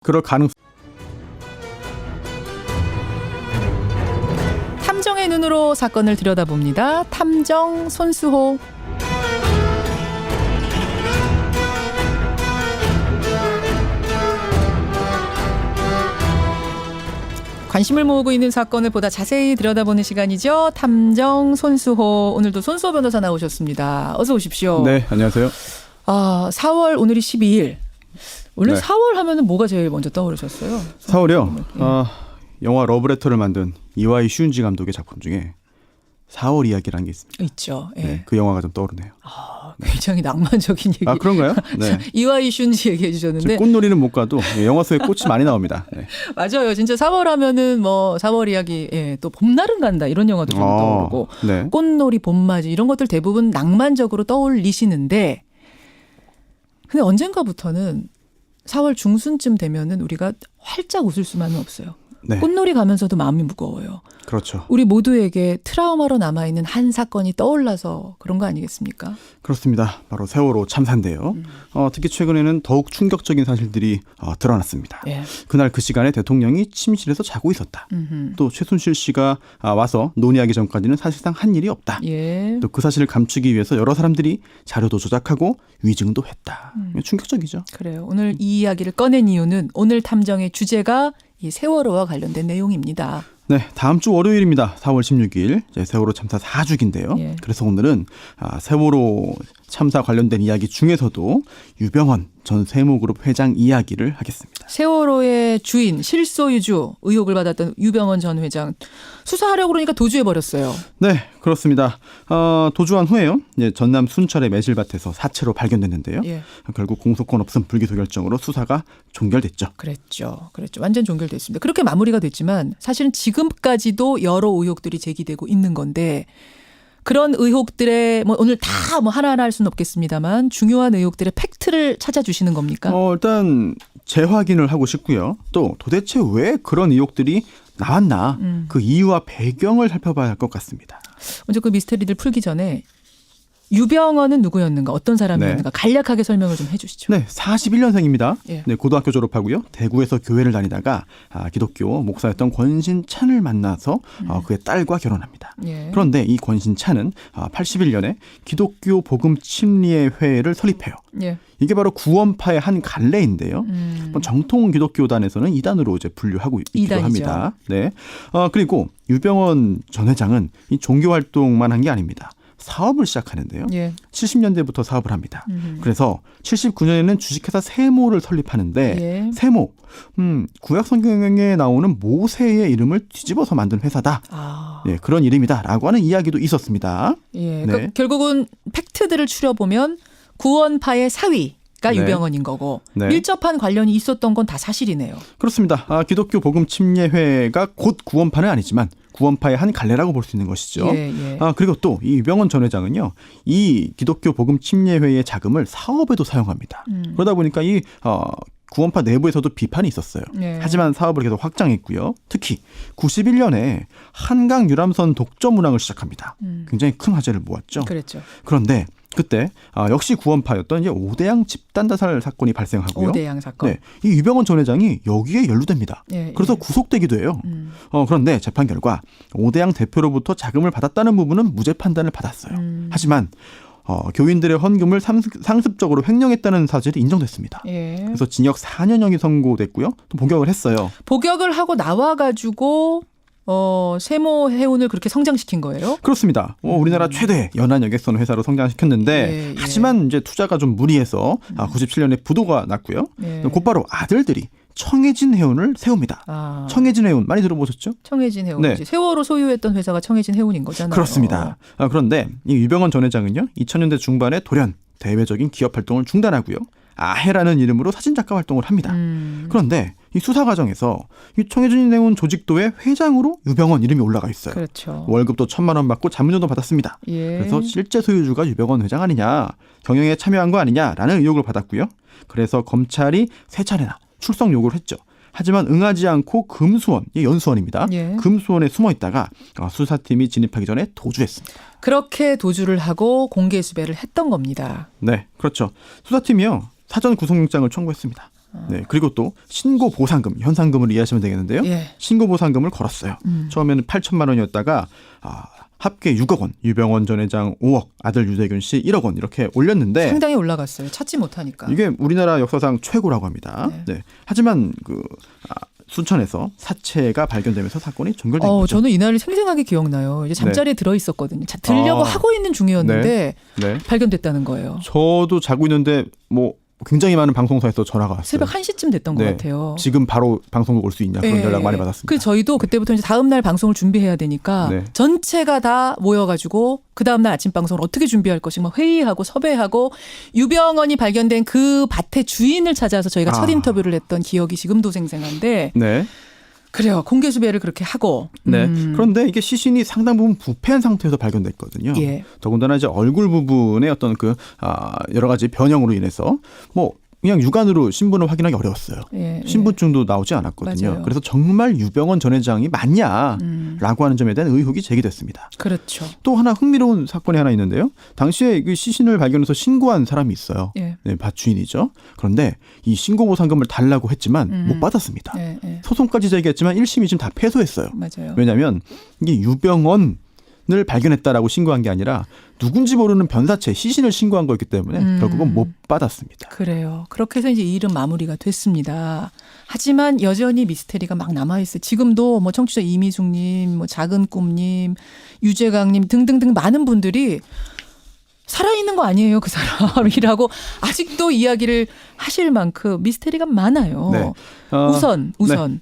그럴 가능성. 탐정의 눈으로 사건을 들여다봅니다. 탐정 손수호. 관심을 모으고 있는 사건을 보다 자세히 들여다보는 시간이죠. 탐정 손수호. 오늘도 손수호 변호사 나오셨습니다. 어서 오십시오. 네, 안녕하세요. 4월 오늘이 12일. 원래 네. 4월 하면은 뭐가 제일 먼저 떠오르셨어요? 4월이요. 예. 영화 러브레터를 만든 이와이 슈운지 감독의 작품 중에 4월 이야기라는 게 있습니다. 있죠. 예. 네, 그 영화가 좀 떠오르네요. 굉장히 낭만적인 얘기. 아, 그런가요? 네. 이와이 슌지 얘기해 주셨는데 꽃놀이는 못 가도 영화 속에 꽃이 많이 나옵니다. 네. 맞아요. 진짜 4월 하면은 뭐 4월 이야기, 또 봄날은 간다 이런 영화도 좀 떠오르고 네. 꽃놀이, 봄맞이 이런 것들 대부분 낭만적으로 떠올리시는데 근데 언젠가부터는 4월 중순쯤 되면은 우리가 활짝 웃을 수만은 없어요. 네. 꽃놀이 가면서도 마음이 무거워요. 그렇죠. 우리 모두에게 트라우마로 남아있는 한 사건이 떠올라서 그런 거 아니겠습니까? 그렇습니다. 바로 세월호 참사인데요. 특히 최근에는 더욱 충격적인 사실들이 드러났습니다. 예. 그날 그 시간에 대통령이 침실에서 자고 있었다. 또 최순실 씨가 와서 논의하기 전까지는 사실상 한 일이 없다. 예. 또 그 사실을 감추기 위해서 여러 사람들이 자료도 조작하고 위증도 했다. 충격적이죠. 그래요. 오늘 이 이야기를 꺼낸 이유는 오늘 탐정의 주제가 이 세월호와 관련된 내용입니다. 네, 다음 주 월요일입니다. 4월 16일 세월호 참사 4주기인데요. 예. 그래서 오늘은 세월호 참사 관련된 이야기 중에서도 유병헌 전 세모그룹 회장 이야기를 하겠습니다. 세월호의 주인, 실소유주 의혹을 받았던 유병헌 전 회장 수사하려고 그러니까 도주해버렸어요. 네, 그렇습니다. 도주한 후에요. 전남 순천의 매실밭에서 사체로 발견됐는데요. 예. 결국 공소권 없음 불기소 결정으로 수사가 종결됐죠. 그랬죠. 완전 종결됐습니다. 그렇게 마무리가 됐지만 사실은 지금까지도 여러 의혹들이 제기되고 있는 건데 그런 의혹들의 오늘 다 하나하나 할 수는 없겠습니다만 중요한 의혹들의 팩트를 찾아주시는 겁니까? 일단 재확인을 하고 싶고요. 또 도대체 왜 그런 의혹들이 나왔나 그 이유와 배경을 살펴봐야 할 것 같습니다. 먼저 그 미스터리를 풀기 전에 유병헌은 누구였는가, 어떤 사람이었는가 간략하게 설명을 좀 해주시죠. 네, 41년생입니다. 예. 네, 고등학교 졸업하고요. 대구에서 교회를 다니다가 기독교 목사였던 권신찬을 만나서 그의 딸과 결혼합니다. 예. 그런데 이 권신찬은 81년에 기독교 복음 침례 회를 설립해요. 예. 이게 바로 구원파의 한 갈래인데요. 정통 기독교단에서는 이단으로 이제 분류하고 있기도 이단이죠. 합니다. 네. 그리고 유병헌 전 회장은 이 종교 활동만 한 게 아닙니다. 사업을 시작하는데요. 예. 70년대부터 사업을 합니다. 그래서 79년에는 주식회사 세모를 설립하는데 예. 세모, 구약 성경에 나오는 모세의 이름을 뒤집어서 만든 회사다. 네, 그런 이름이다라고 하는 이야기도 있었습니다. 예. 네. 그러니까 결국은 팩트들을 추려보면 구원파의 사위가 네. 유병헌인 거고 네. 밀접한 관련이 있었던 건 다 사실이네요. 그렇습니다. 기독교 복음 침례회가 곧 구원파는 아니지만 구원파의 한 갈래라고 볼 수 있는 것이죠. 예, 예. 그리고 또 이 유병헌 전 회장은요, 이 기독교 복음 침례회의 자금을 사업에도 사용합니다. 그러다 보니까 이 구원파 내부에서도 비판이 있었어요. 예. 하지만 사업을 계속 확장했고요. 특히 91년에 한강 유람선 독점 운항을 시작합니다. 굉장히 큰 화제를 모았죠. 그랬죠. 그런데 그때 역시 구원파였던 이제 오대양 집단 자살 사건이 발생하고요. 오대양 사건. 네, 이 유병헌 전 회장이 여기에 연루됩니다. 예, 그래서 예. 구속되기도 해요. 그런데 재판 결과 오대양 대표로부터 자금을 받았다는 부분은 무죄 판단을 받았어요. 하지만 교인들의 헌금을 상습적으로 횡령했다는 사실이 인정됐습니다. 예. 그래서 징역 4년형이 선고됐고요. 또 복역을 했어요. 복역을 하고 나와가지고 세모 해운을 그렇게 성장시킨 거예요? 그렇습니다. 우리나라 최대 연안 여객선 회사로 성장시켰는데 예, 예. 하지만 이제 투자가 좀 무리해서 97년에 부도가 났고요. 예. 곧바로 아들들이 청해진 해운을 세웁니다. 청해진 해운 많이 들어보셨죠? 청해진 해운. 네. 세월호 소유했던 회사가 청해진 해운인 거잖아요. 그렇습니다. 그런데 이 유병헌 전 회장은요, 2000년대 중반에 돌연 대외적인 기업 활동을 중단하고요, 아해라는 이름으로 사진작가 활동을 합니다. 그런데 이 수사 과정에서 이 청해진 해운 조직도의 회장으로 유병헌 이름이 올라가 있어요. 그렇죠. 월급도 1,000만 원 받고 자문료도 받았습니다. 예. 그래서 실제 소유주가 유병헌 회장 아니냐, 경영에 참여한 거 아니냐라는 의혹을 받았고요. 그래서 검찰이 3차례나 출석 요구를 했죠. 하지만 응하지 않고 금수원, 연수원입니다. 예. 금수원에 숨어 있다가 수사팀이 진입하기 전에 도주했습니다. 그렇게 도주를 하고 공개 수배를 했던 겁니다. 네, 그렇죠. 수사팀이요, 사전 구속영장을 청구했습니다. 네, 그리고 또 신고 보상금, 현상금을 이해하시면 되겠는데요. 예. 신고 보상금을 걸었어요. 처음에는 8천만 원이었다가 합계 6억 원, 유병원 전 회장 5억, 아들 유대균 씨 1억 원 이렇게 올렸는데 상당히 올라갔어요. 찾지 못하니까. 이게 우리나라 역사상 최고라고 합니다. 네. 하지만 순천에서 사체가 발견되면서 사건이 종결된 거죠. 저는 이날이 생생하게 기억나요. 이제 잠자리에 들어 있었거든요. 들려고 하고 있는 중이었는데 네. 발견됐다는 거예요. 저도 자고 있는데 굉장히 많은 방송사에서 전화가 왔어요. 새벽 1시쯤 됐던 것 네. 같아요. 지금 바로 방송국 올 수 있냐 그런 연락 많이 받았습니다. 저희도 그때부터 이제 다음 날 방송을 준비해야 되니까 전체가 다 모여가지고 그 다음 날 아침 방송을 어떻게 준비할 것인가 막 회의하고 섭외하고 유병언이 발견된 그 밭의 주인을 찾아서 저희가 첫 인터뷰를 했던 기억이 지금도 생생한데. 네. 그래요. 공개 수배를 그렇게 하고. 네. 그런데 이게 시신이 상당 부분 부패한 상태에서 발견됐거든요. 예. 더군다나 이제 얼굴 부분에 어떤 여러 가지 변형으로 인해서 그냥 육안으로 신분을 확인하기 어려웠어요. 예, 신분증도 나오지 않았거든요. 맞아요. 그래서 정말 유병언 전 회장이 맞냐라고 하는 점에 대한 의혹이 제기됐습니다. 그렇죠. 또 하나 흥미로운 사건이 하나 있는데요. 당시에 그 시신을 발견해서 신고한 사람이 있어요. 예. 네, 밭 주인이죠. 그런데 이 신고 보상금을 달라고 했지만 못 받았습니다. 예. 소송까지 제기했지만 1심이 지금 다 패소했어요. 맞아요. 왜냐하면 이게 유병언을 발견했다라고 신고한 게 아니라 누군지 모르는 변사체 시신을 신고한 거였기 때문에 결국은 못 받았습니다. 그래요. 그렇게 해서 이제 이 일은 마무리가 됐습니다. 하지만 여전히 미스테리가 막 남아있어요. 지금도 청취자 이미숙님, 작은 꿈님, 유재강님 등등등 많은 분들이 살아있는 거 아니에요, 그 사람이라고 아직도 이야기를 하실 만큼 미스테리가 많아요. 네. 우선 네.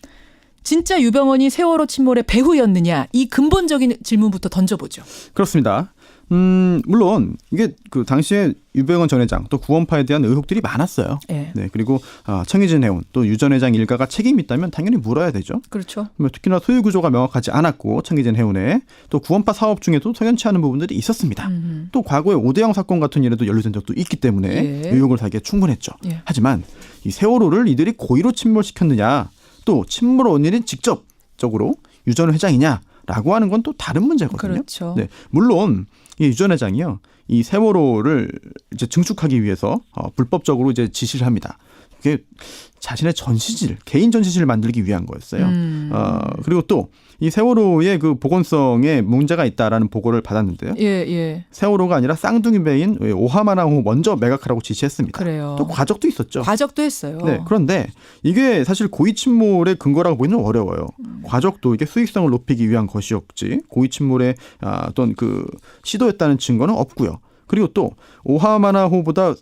진짜 유병언이 세월호 침몰의 배후였느냐 이 근본적인 질문부터 던져보죠. 그렇습니다. 물론 이게 당시에 유병언 전 회장 또 구원파에 대한 의혹들이 많았어요. 네. 네, 그리고 청해진 해운 또 유 전 회장 일가가 책임이 있다면 당연히 물어야 되죠. 그렇죠. 특히나 소유 구조가 명확하지 않았고 청해진 해운에 또 구원파 사업 중에도 석연치 않은 부분들이 있었습니다. 또 과거에 오대영 사건 같은 일에도 연루된 적도 있기 때문에 의혹을 사기에 충분했죠. 하지만 이 세월호를 이들이 고의로 침몰시켰느냐 또 침몰 원인이 직접적으로 유 전 회장이냐라고 하는 건 또 다른 문제거든요. 그렇죠. 네, 물론 이 유 전 회장이요, 이 세월호를 이제 증축하기 위해서 불법적으로 이제 지시를 합니다. 그게 자신의 전시실, 개인 전시실을 만들기 위한 거였어요. 그리고 또 이 세월호의 그 보건성에 문제가 있다라는 보고를 받았는데요. 예. 세월호가 아니라 쌍둥이 배인 오하마나호 먼저 매각하라고 지시했습니다. 그래요. 또 과적도 있었죠. 과적도 했어요. 네, 그런데 이게 사실 고의 침몰의 근거라고 보기는 어려워요. 과적도 이게 수익성을 높이기 위한 것이었지 고의 침몰의 어떤 시도였다는 증거는 없고요. 그리고 또 오하마나호보다를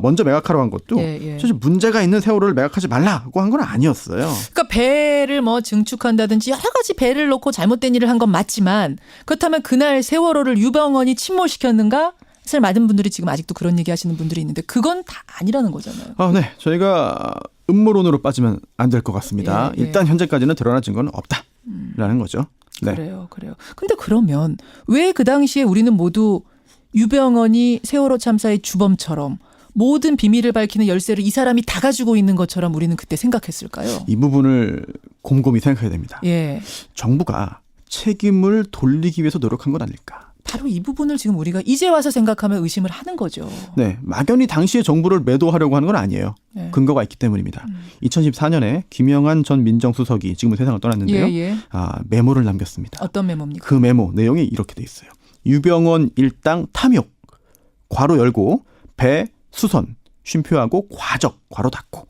먼저 매각하러 한 것도 사실 문제가 있는 세월호를 매각하지 말라고 한 건 아니었어요. 그러니까 배를 증축한다든지 여러 가지 배를 놓고 잘못된 일을 한 건 맞지만 그렇다면 그날 세월호를 유병언이 침몰시켰는가? 사실 많은 분들이 지금 아직도 그런 얘기하시는 분들이 있는데 그건 다 아니라는 거잖아요. 네, 저희가 음모론으로 빠지면 안 될 것 같습니다. 일단 현재까지는 드러난 증거는 없다라는 거죠. 네. 그래요. 근데 그러면 왜 그 당시에 우리는 모두 유병언이 세월호 참사의 주범처럼 모든 비밀을 밝히는 열쇠를 이 사람이 다 가지고 있는 것처럼 우리는 그때 생각했을까요? 이 부분을 곰곰이 생각해야 됩니다. 정부가 책임을 돌리기 위해서 노력한 건 아닐까? 바로 이 부분을 지금 우리가 이제 와서 생각하면 의심을 하는 거죠. 네, 막연히 당시의 정부를 매도하려고 하는 건 아니에요. 근거가 있기 때문입니다. 2014년에 김영한 전 민정수석이 지금은 세상을 떠났는데요. 메모를 남겼습니다. 어떤 메모입니까? 그 메모 내용이 이렇게 돼 있어요. 유병언 일당 탐욕, 괄호 열고, 배, 수선, 쉼표하고 과적, 괄호 닫고.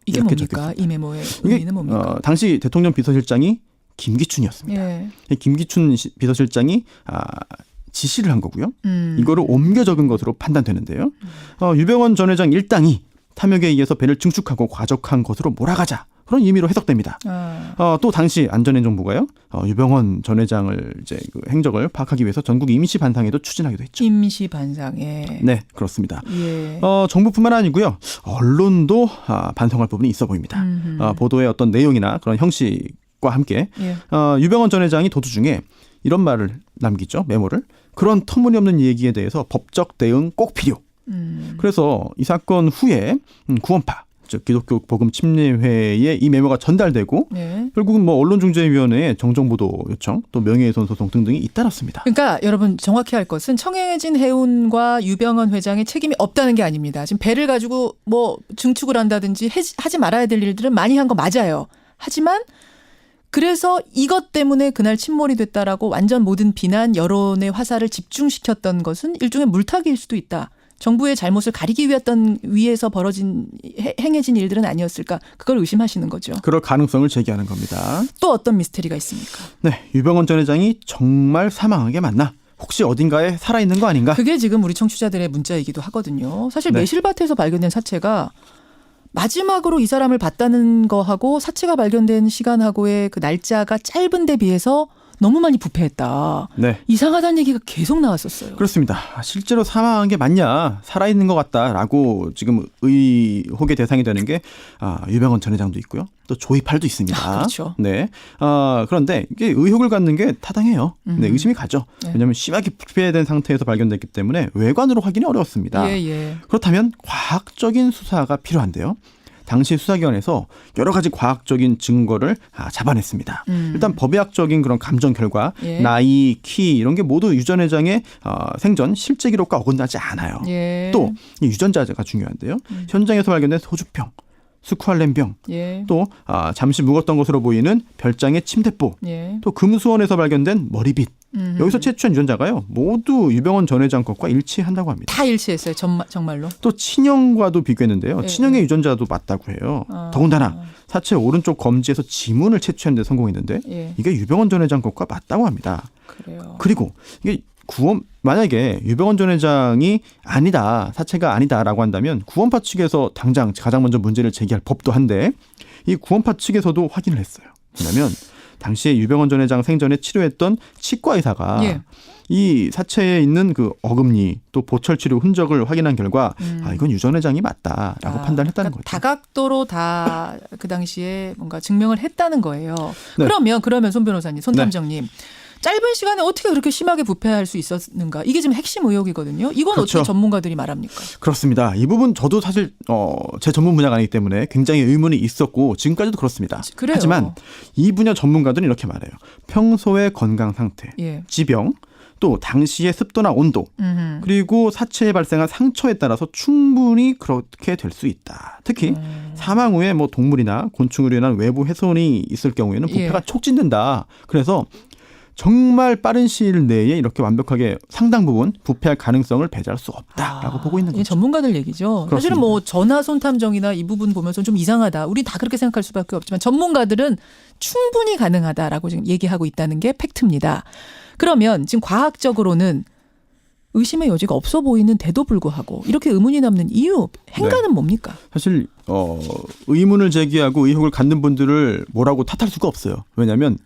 이게 뭡니까? 이 메모의 의미는 뭡니까? 당시 대통령 비서실장이 김기춘이었습니다. 김기춘 비서실장이 지시를 한 거고요. 이거를 옮겨 적은 것으로 판단되는데요. 유병언 전 회장 일당이 탐욕에 의해서 배를 증축하고 과적한 것으로 몰아가자. 그런 의미로 해석됩니다. 또 당시 안전행정부가요, 유병언 전 회장을 이제 행적을 파악하기 위해서 전국 임시 반상회도 추진하기도 했죠. 임시 반상회. 네, 그렇습니다. 정부뿐만 아니고요, 언론도 반성할 부분이 있어 보입니다. 보도의 어떤 내용이나 그런 형식과 함께 유병언 전 회장이 도두 중에 이런 말을 남기죠, 메모를. 그런 터무니없는 얘기에 대해서 법적 대응 꼭 필요. 그래서 이 사건 후에 구원파, 즉 기독교 복음 침례회에 이 메모가 전달되고 네. 결국은 뭐 언론중재위원회의 정정보도 요청 또 명예훼손 소송 등등이 잇따랐습니다. 그러니까 여러분 정확히 할 것은 청해진 해운과 유병헌 회장의 책임이 없다는 게 아닙니다. 지금 배를 가지고 뭐 증축을 한다든지 하지 말아야 될 일들은 많이 한 거 맞아요. 하지만 그래서 이것 때문에 그날 침몰이 됐다라고 완전 모든 비난 여론의 화살을 집중시켰던 것은 일종의 물타기일 수도 있다. 정부의 잘못을 가리기 위해서 행해진 일들은 아니었을까? 그걸 의심하시는 거죠. 그럴 가능성을 제기하는 겁니다. 또 어떤 미스테리가 있습니까? 네, 유병헌 전 회장이 정말 사망한 게 맞나? 혹시 어딘가에 살아있는 거 아닌가? 그게 지금 우리 청취자들의 문자이기도 하거든요. 사실 네. 매실밭에서 발견된 사체가 마지막으로 이 사람을 봤다는 거하고 사체가 발견된 시간하고의 그 날짜가 짧은 데 비해서 너무 많이 부패했다. 네. 이상하다는 얘기가 계속 나왔었어요. 그렇습니다. 실제로 사망한 게 맞냐, 살아있는 것 같다라고 지금 의혹의 대상이 되는 게 유병헌 전 회장도 있고요. 또 조이팔도 있습니다. 그렇죠. 네. 그런데 이게 의혹을 갖는 게 타당해요. 네, 의심이 가죠. 네. 왜냐하면 심하게 부패된 상태에서 발견됐기 때문에 외관으로 확인이 어려웠습니다. 예. 그렇다면 과학적인 수사가 필요한데요. 당시 수사기관에서 여러 가지 과학적인 증거를 잡아냈습니다. 일단 법의학적인 그런 감정 결과, 예. 나이, 키 이런 게 모두 유 전 회장의 생전 실제 기록과 어긋나지 않아요. 예. 또 이 유전자가 중요한데요. 현장에서 발견된 소주병, 스쿠알렌병, 예. 또 잠시 묵었던 것으로 보이는 별장의 침대보, 예. 또 금수원에서 발견된 머리빗. 여기서 채취한 유전자가요. 모두 유병헌 전 회장 것과 일치한다고 합니다. 다 일치했어요. 정말로. 또 친형과도 비교했는데요. 예. 친형의 유전자도 맞다고 해요. 더군다나 사체 오른쪽 검지에서 지문을 채취하는 데 성공했는데 예. 이게 유병헌 전 회장 것과 맞다고 합니다. 그래요. 그리고 이게 만약에 유병헌 전 회장이 아니다, 사체가 아니다라고 한다면 구원파 측에서 당장 가장 먼저 문제를 제기할 법도 한데 이 구원파 측에서도 확인을 했어요. 왜냐하면 당시에 유병헌 전 회장 생전에 치료했던 치과 의사가 예. 이 사체에 있는 그 어금니 또 보철 치료 흔적을 확인한 결과 이건 유 전 회장이 맞다라고 판단했다는 그러니까 거죠. 다각도로 다 그 당시에 뭔가 증명을 했다는 거예요. 네. 그러면 손 변호사님, 손 탐정님. 짧은 시간에 어떻게 그렇게 심하게 부패할 수 있었는가? 이게 지금 핵심 의혹이거든요. 이건 그렇죠. 어떻게 전문가들이 말합니까? 그렇습니다. 이 부분 저도 사실 제 전문 분야가 아니기 때문에 굉장히 의문이 있었고 지금까지도 그렇습니다. 그래요. 하지만 이 분야 전문가들은 이렇게 말해요. 평소의 건강 상태, 예. 지병, 또 당시의 습도나 온도, 그리고 사체에 발생한 상처에 따라서 충분히 그렇게 될 수 있다. 특히 사망 후에 뭐 동물이나 곤충으로 인한 외부 훼손이 있을 경우에는 부패가 예. 촉진된다. 그래서 정말 빠른 시일 내에 이렇게 완벽하게 상당 부분 부패할 가능성을 배제할 수 없다라고 보고 있는 이게 거죠. 전문가들 얘기죠. 그렇습니다. 사실은 뭐 전화 손탐정이나 이 부분 보면서 좀 이상하다. 우리 다 그렇게 생각할 수밖에 없지만 전문가들은 충분히 가능하다라고 지금 얘기하고 있다는 게 팩트입니다. 그러면 지금 과학적으로는 의심의 여지가 없어 보이는데도 불구하고 이렇게 의문이 남는 이유, 행간은 뭡니까? 사실 의문을 제기하고 의혹을 갖는 분들을 뭐라고 탓할 수가 없어요. 왜냐하면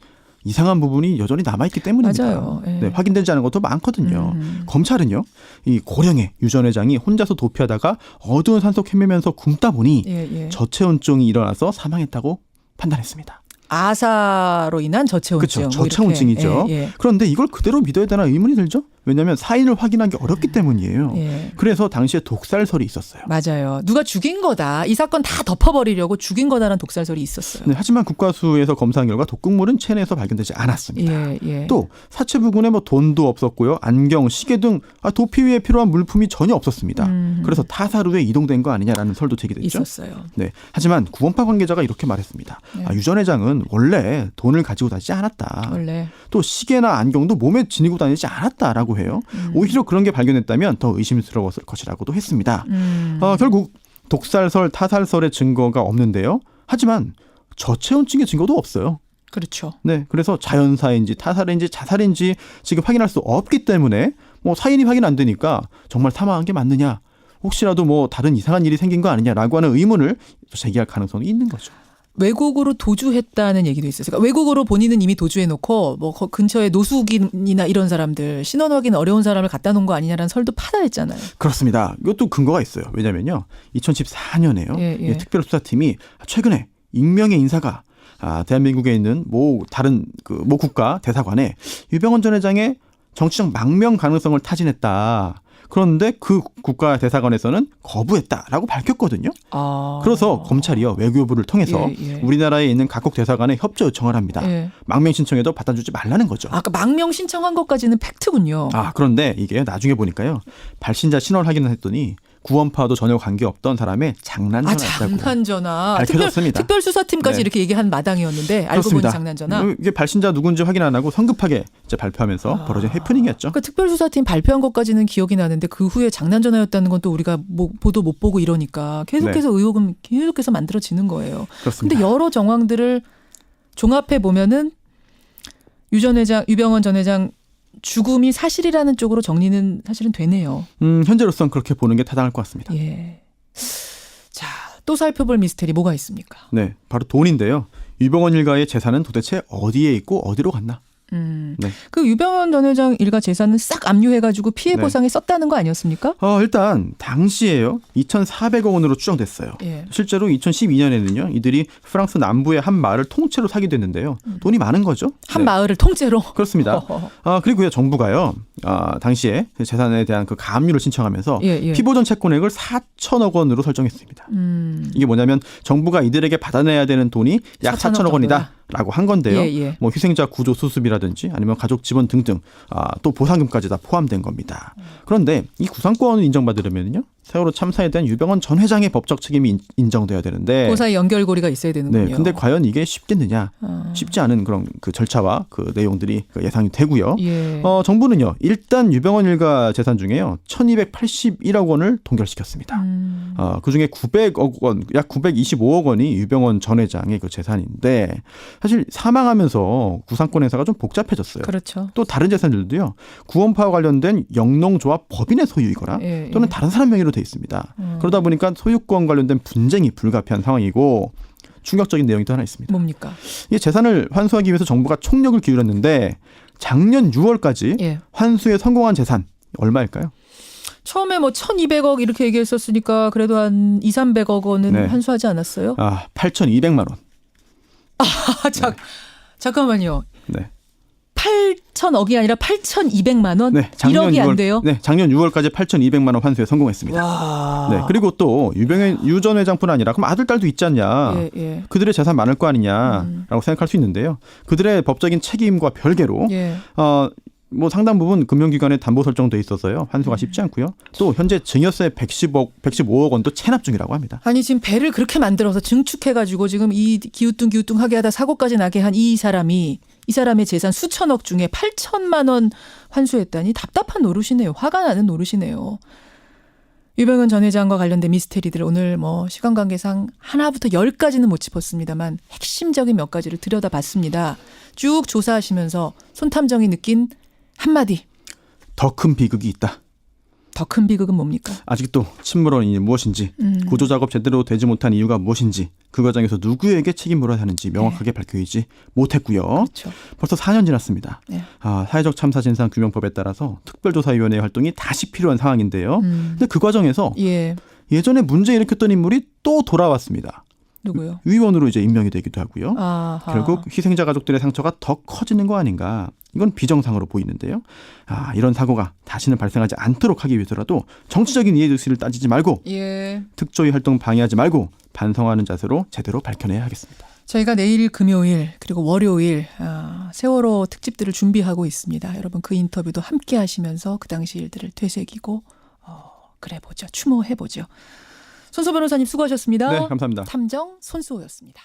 이상한 부분이 여전히 남아있기 때문입니다. 맞아요. 예. 네, 확인되지 않은 것도 많거든요. 검찰은요, 이 고령의 유 전 회장이 혼자서 도피하다가 어두운 산속 헤매면서 굶다 보니 예. 저체온증이 일어나서 사망했다고 판단했습니다. 아사로 인한 저체온증. 그렇죠. 저체온증이죠. 예. 그런데 이걸 그대로 믿어야 되나 의문이 들죠. 왜냐하면 사인을 확인하기 어렵기 때문이에요. 예. 그래서 당시에 독살설이 있었어요. 맞아요. 누가 죽인 거다. 이 사건 다 덮어버리려고 죽인 거다라는 독살설이 있었어요. 네, 하지만 국과수에서 검사한 결과 독극물은 체내에서 발견되지 않았습니다. 예. 또 사체 부근에 뭐 돈도 없었고요. 안경, 시계 등 도피 위에 필요한 물품이 전혀 없었습니다. 그래서 타사로에 이동된 거 아니냐라는 설도 제기됐죠. 있었어요. 네, 하지만 구원파 관계자가 이렇게 말했습니다. 유 전 회장은 원래 돈을 가지고 다니지 않았다. 원래. 또 시계나 안경도 몸에 지니고 다니지 않았다라고 해요. 오히려 그런 게 발견됐다면 더 의심스러웠을 것이라고도 했습니다. 결국 독살설, 타살설의 증거가 없는데요. 하지만 저체온증의 증거도 없어요. 그렇죠. 네, 그래서 자연사인지 타살인지 자살인지 지금 확인할 수 없기 때문에 뭐 사인이 확인 안 되니까 정말 사망한 게 맞느냐, 혹시라도 뭐 다른 이상한 일이 생긴 거 아니냐라고 하는 의문을 제기할 가능성이 있는 거죠. 외국으로 도주했다는 얘기도 있어요. 그러니까 외국으로 본인은 이미 도주해놓고 뭐 근처에 노숙인이나 이런 사람들, 신원 확인 어려운 사람을 갖다 놓은 거 아니냐라는 설도 파다했잖아요. 그렇습니다. 이것도 근거가 있어요. 왜냐면요, 2014년에요. 예. 특별수사팀이 최근에 익명의 인사가 대한민국에 있는 모 다른 모 국가 대사관에 유병헌 전 회장의 정치적 망명 가능성을 타진했다. 그런데 그 국가 대사관에서는 거부했다라고 밝혔거든요. 그래서 검찰이요 외교부를 통해서 우리나라에 있는 각국 대사관에 협조 요청을 합니다. 망명 신청에도 받아주지 말라는 거죠. 아까 망명 신청한 것까지는 팩트군요. 그런데 이게 나중에 보니까요 발신자 신원 확인을 했더니 구원파와도 전혀 관계없던 사람의 장난전화였다고 장난전화. 밝혀졌습니다. 특별수사팀까지 이렇게 얘기한 마당이었는데 알고 보니 장난전화. 이게 발신자 누군지 확인 안 하고 성급하게 이제 발표하면서 벌어진 해프닝이었죠. 그러니까 특별수사팀 발표한 것까지는 기억이 나는데 그 후에 장난전화였다는 건 또 우리가 보도 못 보고 이러니까 계속해서 의혹은 계속해서 만들어지는 거예요. 그렇습니다. 근데 여러 정황들을 종합해 보면은 유병헌 전 회장 죽음이 사실이라는 쪽으로 정리는 사실은 되네요. 현재로선 그렇게 보는 게 타당할 것 같습니다. 예. 자, 또 살펴볼 미스테리 뭐가 있습니까? 네, 바로 돈인데요. 유병헌 일가의 재산은 도대체 어디에 있고 어디로 갔나? 네. 그 유병헌 전 회장 일가 재산은 싹 압류해가지고 피해 보상에 썼다는 거 아니었습니까? 일단 당시에요 2,400억 원으로 추정됐어요. 실제로 2012년에는요 이들이 프랑스 남부의 한 마을을 통째로 사게 됐는데요. 돈이 많은 거죠. 한 마을을 통째로. 그렇습니다. 그리고요 정부가요 당시에 재산에 대한 그 가압류를 신청하면서 피보전 채권액을 4천억 원으로 설정했습니다. 이게 뭐냐면 정부가 이들에게 받아내야 되는 돈이 약 4천억 원이다라고 한 건데요. 뭐 희생자 구조 수습이라든지 아니면 가족 지원 등등 또 보상금까지 다 포함된 겁니다. 그런데 이 구상권을 인정받으려면요 세월호 참사에 대한 유병헌 전 회장의 법적 책임이 인정돼야 되는데 그 사이 연결고리가 있어야 되는군요. 네, 근데 과연 이게 쉽겠느냐? 쉽지 않은 그런 그 절차와 그 내용들이 예상이 되고요. 정부는요 일단 유병헌 일가 재산 중에요 1,281억 원을 동결시켰습니다. 그중에 900억 원, 약 925억 원이 유병헌 전 회장의 그 재산인데 사실 사망하면서 구상권 행사가 좀 복잡해졌어요. 그렇죠. 또 다른 재산들도요 구원파와 관련된 영농조합 법인의 소유이거나 또는 다른 사람 명의로 돼 있습니다. 그러다 보니까 소유권 관련된 분쟁이 불가피한 상황이고 충격적인 내용이 또 하나 있습니다. 뭡니까? 이 재산을 환수하기 위해서 정부가 총력을 기울였는데 작년 6월까지 환수에 성공한 재산 얼마일까요? 처음에 뭐 1,200억 이렇게 얘기했었으니까 그래도 한 2,300억 원은 환수하지 않았어요? 8,200만 원. 잠깐만요. 네. 8,000억이 아니라 8,200만 원? 네, 1억이 안 돼요? 네, 작년 6월까지 8,200만 원 환수에 성공했습니다. 와. 네, 그리고 또 유 전 회장뿐 아니라 그럼 아들 딸도 있지 않냐? 그들의 재산 많을 거 아니냐라고 생각할 수 있는데요. 그들의 법적인 책임과 별개로 뭐 상당 부분 금융기관에 담보 설정돼 있어서요. 환수가 쉽지 않고요. 또 현재 증여세 115억 원도 체납 중이라고 합니다. 아니 지금 배를 그렇게 만들어서 증축해가지고 지금 이 기우뚱기우뚱하게 하다 사고까지 나게 한 이 사람의 재산 수천억 중에 8천만 원 환수했다니 답답한 노릇이네요. 화가 나는 노릇이네요. 유병헌 전 회장과 관련된 미스테리들 오늘 뭐 시간 관계상 하나부터 10까지는 못 짚었습니다만 핵심적인 몇 가지를 들여다봤습니다. 쭉 조사하시면서 손탐정이 느낀 한마디. 더 큰 비극이 있다. 더 큰 비극은 뭡니까? 아직도 침몰원이 무엇인지 구조작업 제대로 되지 못한 이유가 무엇인지 그 과정에서 누구에게 책임 물어야 하는지 명확하게 밝혀지지 못했고요. 그렇죠. 벌써 4년 지났습니다. 사회적 참사 진상 규명법에 따라서 특별조사위원회 활동이 다시 필요한 상황인데요. 근데 그 과정에서 예전에 문제 일으켰던 인물이 또 돌아왔습니다. 누구요? 위원으로 이제 임명이 되기도 하고요. 결국 희생자 가족들의 상처가 더 커지는 거 아닌가. 이건 비정상으로 보이는데요. 이런 사고가 다시는 발생하지 않도록 하기 위해서라도 정치적인 이해득실을 따지지 말고 특조위 활동 방해하지 말고 반성하는 자세로 제대로 밝혀내야 하겠습니다. 저희가 내일 금요일 그리고 월요일 세월호 특집들을 준비하고 있습니다. 여러분 그 인터뷰도 함께 하시면서 그 당시 일들을 되새기고 그래보죠. 추모해보죠. 손수 변호사님 수고하셨습니다. 네, 감사합니다. 탐정 손수호였습니다.